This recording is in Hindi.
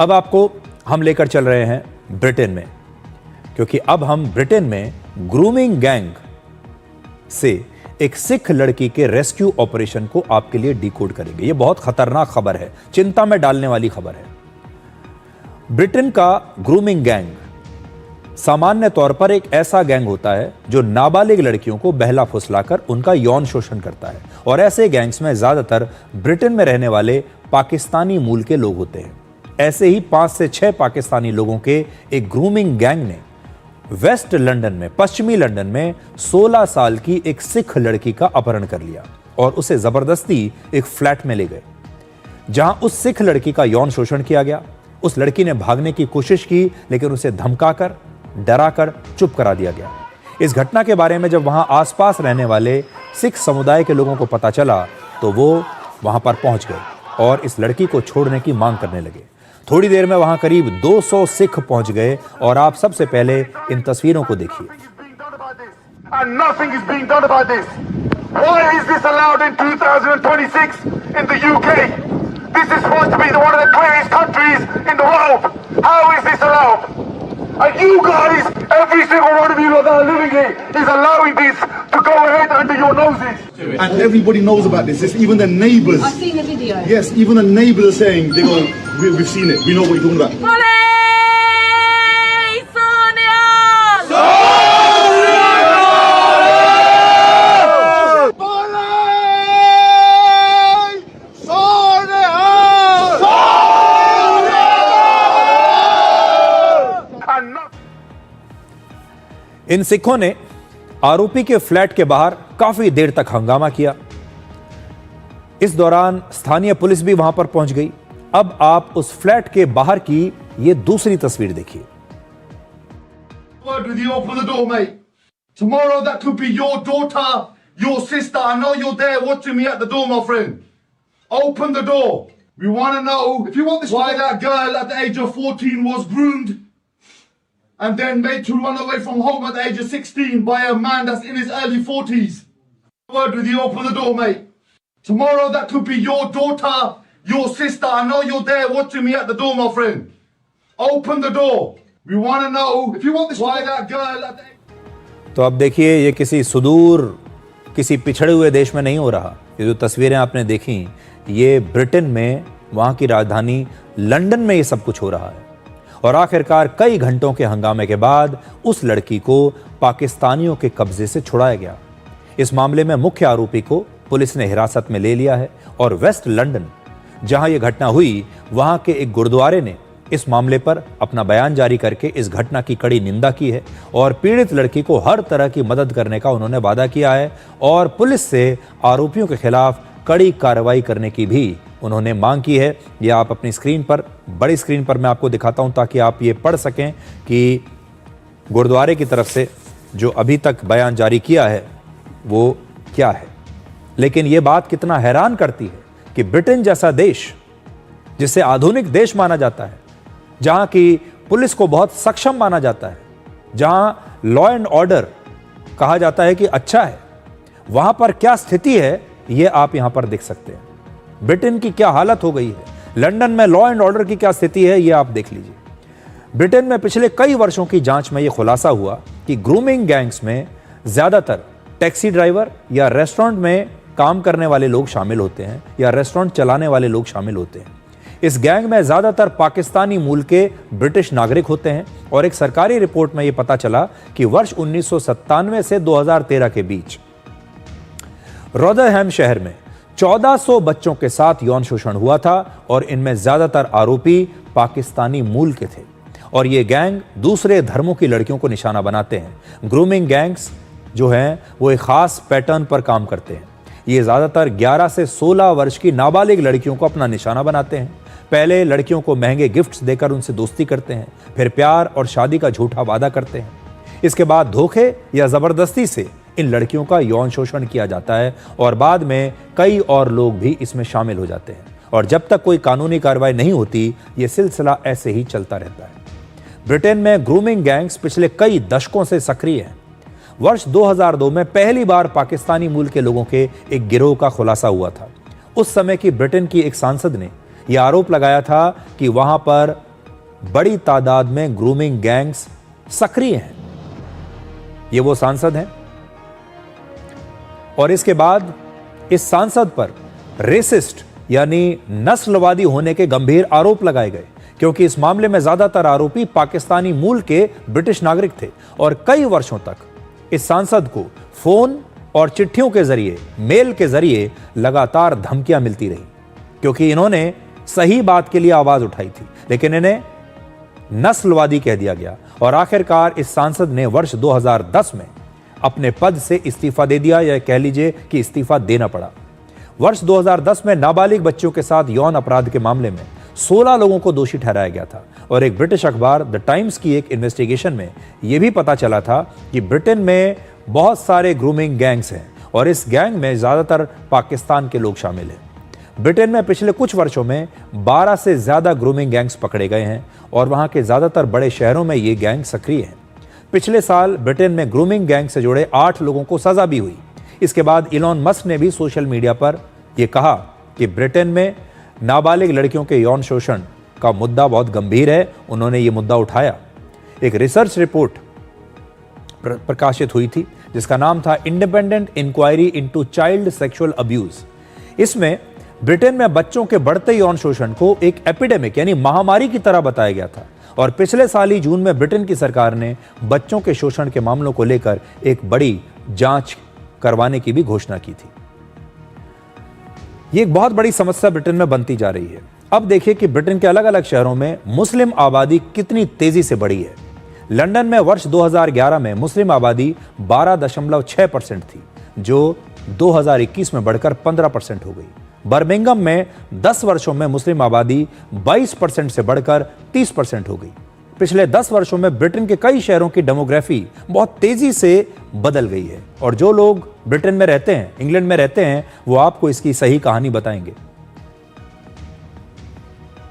अब आपको हम लेकर चल रहे हैं ब्रिटेन में, क्योंकि अब हम ब्रिटेन में ग्रूमिंग गैंग से एक सिख लड़की के रेस्क्यू ऑपरेशन को आपके लिए डिकोड करेंगे। यह बहुत खतरनाक खबर है, चिंता में डालने वाली खबर है। ब्रिटेन का ग्रूमिंग गैंग सामान्य तौर पर एक ऐसा गैंग होता है जो नाबालिग लड़कियों को बहला फुसलाकर उनका यौन शोषण करता है, और ऐसे गैंग्स में ज्यादातर ब्रिटेन में रहने वाले पाकिस्तानी मूल के लोग होते हैं। ऐसे ही 5 से 6 पाकिस्तानी लोगों के एक ग्रूमिंग गैंग ने वेस्ट लंदन में, पश्चिमी लंदन में 16 साल की एक सिख लड़की का अपहरण कर लिया और उसे जबरदस्ती एक फ्लैट में ले गए, जहां उस सिख लड़की का यौन शोषण किया गया। उस लड़की ने भागने की कोशिश की, लेकिन उसे धमकाकर, डराकर चुप करा दिया गया। इस घटना के बारे में जब वहां आसपास रहने वाले सिख समुदाय के लोगों को पता चला तो वो वहां पर पहुंच गए और इस लड़की को छोड़ने की मांग करने लगे। थोड़ी देर में वहां करीब 200 सिख पहुंच गए और आप सबसे पहले इन तस्वीरों को देखिए। Are you guys, every single one of you that are living here, is allowing this to go ahead under your noses? And everybody knows about this. It's even the neighbours. I've seen the video. Yes, even the neighbours are saying, they go, we've seen it. We know what you're talking about. Police! Sonia! इन सिखों ने आरोपी के फ्लैट के बाहर काफी देर तक हंगामा किया। इस दौरान स्थानीय पुलिस भी वहां पर पहुंच गई। अब आप उस फ्लैट के बाहर की ये दूसरी तस्वीर देखिए। Word with you, open the door, mate. Tomorrow that could be your daughter, your sister. I know you're there watching me at the door, my friend. Open the door. We want to know if you want this, why that girl at the age of 14 was groomed and then made to run away from home at the age of 16 by a man that's in his early 40s. Word with you, open the door, mate. Tomorrow that could be your daughter, your sister. I know you're there watching me at the door, my friend. Open the door. We want to know if you want this, why that girl at the... तो अब देखिए, ये किसी सुदूर, किसी पिछड़े हुए देश में नहीं हो रहा। ये जो तस्वीरें आपने देखी, ये ब्रिटेन में, वहां की राजधानी लंदन में ये सब कुछ हो रहा है। और आखिरकार कई घंटों के हंगामे के बाद उस लड़की को पाकिस्तानियों के कब्जे से छुड़ाया गया। इस मामले में मुख्य आरोपी को पुलिस ने हिरासत में ले लिया है और वेस्ट लंदन, जहां यह घटना हुई, वहां के एक गुरुद्वारे ने इस मामले पर अपना बयान जारी करके इस घटना की कड़ी निंदा की है और पीड़ित लड़की को हर तरह की मदद करने का उन्होंने वादा किया है और पुलिस से आरोपियों के खिलाफ कड़ी कार्रवाई करने की भी उन्होंने मांग की है। ये आप अपनी स्क्रीन पर, बड़ी स्क्रीन पर मैं आपको दिखाता हूं ताकि आप ये पढ़ सकें कि गुरुद्वारे की तरफ से जो अभी तक बयान जारी किया है वो क्या है। लेकिन ये बात कितना हैरान करती है कि ब्रिटेन जैसा देश, जिसे आधुनिक देश माना जाता है, जहां की पुलिस को बहुत सक्षम माना जाता है, जहां लॉ एंड ऑर्डर कहा जाता है कि अच्छा है, वहां पर क्या स्थिति है ये आप यहां पर देख सकते हैं। ब्रिटेन की क्या हालत हो गई है, लंदन में लॉ एंड ऑर्डर की क्या स्थिति है, ये आप देख लीजिए। ब्रिटेन में पिछले कई वर्षों की जांच में यह खुलासा हुआ कि ग्रूमिंग गैंग्स में ज्यादातर टैक्सी ड्राइवर या रेस्टोरेंट में काम करने वाले लोग शामिल होते हैं या रेस्टोरेंट चलाने वाले लोग शामिल होते हैं। इस गैंग में ज्यादातर पाकिस्तानी मूल के ब्रिटिश नागरिक होते हैं और एक सरकारी रिपोर्ट में यह पता चला कि वर्ष 1997 से 2013 के बीच रोदरहैम शहर में 1400 बच्चों के साथ यौन शोषण हुआ था और इनमें ज्यादातर आरोपी पाकिस्तानी मूल के थे और ये गैंग दूसरे धर्मों की लड़कियों को निशाना बनाते हैं। ग्रूमिंग गैंग्स जो हैं वो एक खास पैटर्न पर काम करते हैं। ये ज्यादातर 11 से 16 वर्ष की नाबालिग लड़कियों को अपना निशाना बनाते हैं। पहले लड़कियों को महंगे गिफ्ट्स देकर उनसे दोस्ती करते हैं, फिर प्यार और शादी का झूठा वादा करते हैं। इसके बाद धोखे या जबरदस्ती से इन लड़कियों का यौन शोषण किया जाता है और बाद में कई और लोग भी इसमें शामिल हो जाते हैं और जब तक कोई कानूनी कार्रवाई नहीं होती, ये सिलसिला ऐसे ही चलता रहता है। ब्रिटेन में ग्रूमिंग गैंग्स पिछले कई दशकों से सक्रिय हैं। वर्ष 2002 में पहली बार पाकिस्तानी मूल के लोगों के एक गिरोह का खुलासा हुआ था। उस समय की ब्रिटेन की एक सांसद ने यह आरोप लगाया था कि वहां पर बड़ी तादाद में ग्रूमिंग गैंग्स सक्रिय हैं। ये वो सांसद हैं और इसके बाद इस सांसद पर रेसिस्ट यानी नस्लवादी होने के गंभीर आरोप लगाए गए, क्योंकि इस मामले में ज्यादातर आरोपी पाकिस्तानी मूल के ब्रिटिश नागरिक थे और कई वर्षों तक इस सांसद को फोन और चिट्ठियों के जरिए, मेल के जरिए लगातार धमकियां मिलती रही, क्योंकि इन्होंने सही बात के लिए आवाज उठाई थी, लेकिन इन्हें नस्लवादी कह दिया गया और आखिरकार इस सांसद ने वर्ष 2010 में अपने पद से इस्तीफा दे दिया, या कह लीजिए कि इस्तीफा देना पड़ा। वर्ष 2010 में नाबालिग बच्चों के साथ यौन अपराध के मामले में 16 लोगों को दोषी ठहराया गया था और एक ब्रिटिश अखबार द टाइम्स की एक इन्वेस्टिगेशन में यह भी पता चला था कि ब्रिटेन में बहुत सारे ग्रूमिंग गैंग्स हैं और इस गैंग में ज्यादातर पाकिस्तान के लोग शामिल हैं। ब्रिटेन में पिछले कुछ वर्षों में 12 से ज्यादा ग्रूमिंग गैंग्स पकड़े गए हैं और वहां के ज्यादातर बड़े शहरों में ये गैंग सक्रिय हैं। पिछले साल ब्रिटेन में ग्रूमिंग गैंग से जुड़े 8 लोगों को सजा भी हुई। इसके बाद इलॉन मस्क ने भी सोशल मीडिया पर यह कहा कि ब्रिटेन में नाबालिग लड़कियों के यौन शोषण का मुद्दा बहुत गंभीर है। उन्होंने ये मुद्दा उठाया। एक रिसर्च रिपोर्ट प्रकाशित हुई थी जिसका नाम था independent inquiry into child sexual abuse. इसमें ब्रिटेन में बच्चों के बढ़ते यौन शोषण को एक एपिडेमिक यानी महामारी की तरह बताया गया था और पिछले साल ही जून में ब्रिटेन की सरकार ने बच्चों के शोषण के मामलों को लेकर एक बड़ी जांच करवाने की भी घोषणा की थी। यह एक बहुत बड़ी समस्या ब्रिटेन में बनती जा रही है। अब देखिए कि ब्रिटेन के अलग अलग शहरों में मुस्लिम आबादी कितनी तेजी से बढ़ी है। लंदन में वर्ष 2011 में मुस्लिम आबादी 12.6% थी, जो 2021 में बढ़कर 15% हो गई। बर्मिंघम में 10 वर्षों में मुस्लिम आबादी 22% से बढ़कर 30% हो गई। पिछले 10 वर्षों में ब्रिटेन के कई शहरों की डेमोग्राफी बहुत तेजी से बदल गई है और जो लोग ब्रिटेन में रहते हैं, इंग्लैंड में रहते हैं, वो आपको इसकी सही कहानी बताएंगे।